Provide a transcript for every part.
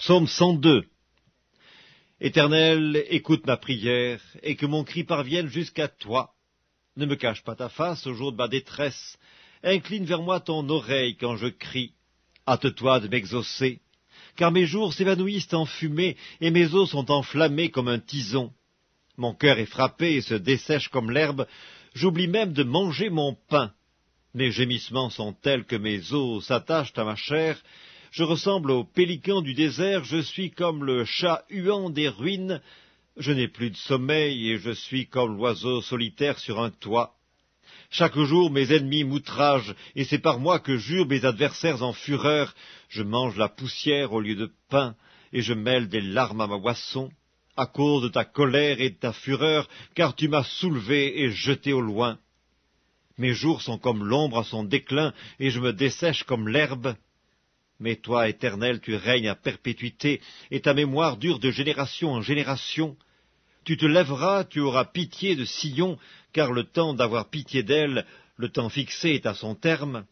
Psaume 102. Éternel, écoute ma prière, et que mon cri parvienne jusqu'à toi. Ne me cache pas ta face au jour de ma détresse. Incline vers moi ton oreille quand je crie. Hâte-toi de m'exaucer, car mes jours s'évanouissent en fumée, et mes os sont enflammés comme un tison. Mon cœur est frappé et se dessèche comme l'herbe, j'oublie même de manger mon pain. Mes gémissements sont tels que mes os s'attachent à ma chair. Je ressemble au pélican du désert, je suis comme le chat huant des ruines. Je n'ai plus de sommeil et je suis comme l'oiseau solitaire sur un toit. Chaque jour mes ennemis m'outragent, et c'est par moi que jurent mes adversaires en fureur. Je mange la poussière au lieu de pain, et je mêle des larmes à ma boisson, à cause de ta colère et de ta fureur, car tu m'as soulevé et jeté au loin. Mes jours sont comme l'ombre à son déclin, et je me dessèche comme l'herbe. Mais toi, Éternel, tu règnes à perpétuité, et ta mémoire dure de génération en génération. Tu te lèveras, tu auras pitié de Sion, car le temps d'avoir pitié d'elle, le temps fixé est à son terme.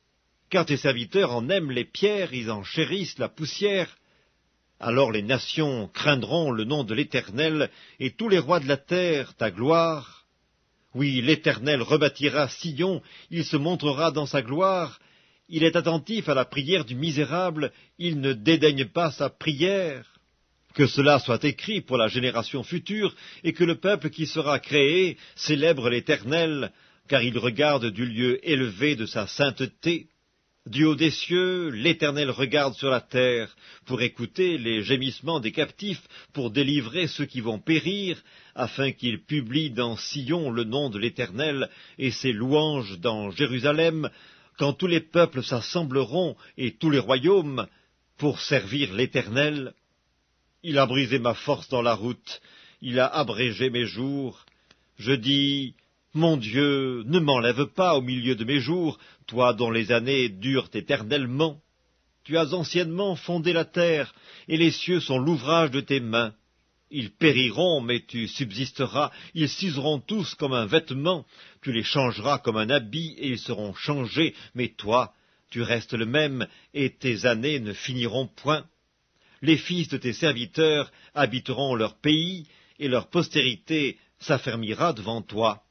Car tes serviteurs en aiment les pierres, ils en chérissent la poussière. Alors les nations craindront le nom de l'Éternel, et tous les rois de la terre ta gloire. Oui, l'Éternel rebâtira Sion, il se montrera dans sa gloire. Il est attentif à la prière du misérable, il ne dédaigne pas sa prière. Que cela soit écrit pour la génération future, et que le peuple qui sera créé célèbre l'Éternel, car il regarde du lieu élevé de sa sainteté. Du haut des cieux, l'Éternel regarde sur la terre, pour écouter les gémissements des captifs, pour délivrer ceux qui vont périr, afin qu'il publie dans Sion le nom de l'Éternel, et ses louanges dans Jérusalem, quand tous les peuples s'assembleront, et tous les royaumes, pour servir l'Éternel. Il a brisé ma force dans la route, il a abrégé mes jours. Je dis, mon Dieu, ne m'enlève pas au milieu de mes jours, toi dont les années durent éternellement. Tu as anciennement fondé la terre, et les cieux sont l'ouvrage de tes mains. Ils périront, mais tu subsisteras, ils s'useront tous comme un vêtement, tu les changeras comme un habit, et ils seront changés, mais toi, tu restes le même, et tes années ne finiront point. Les fils de tes serviteurs habiteront leur pays, et leur postérité s'affermira devant toi.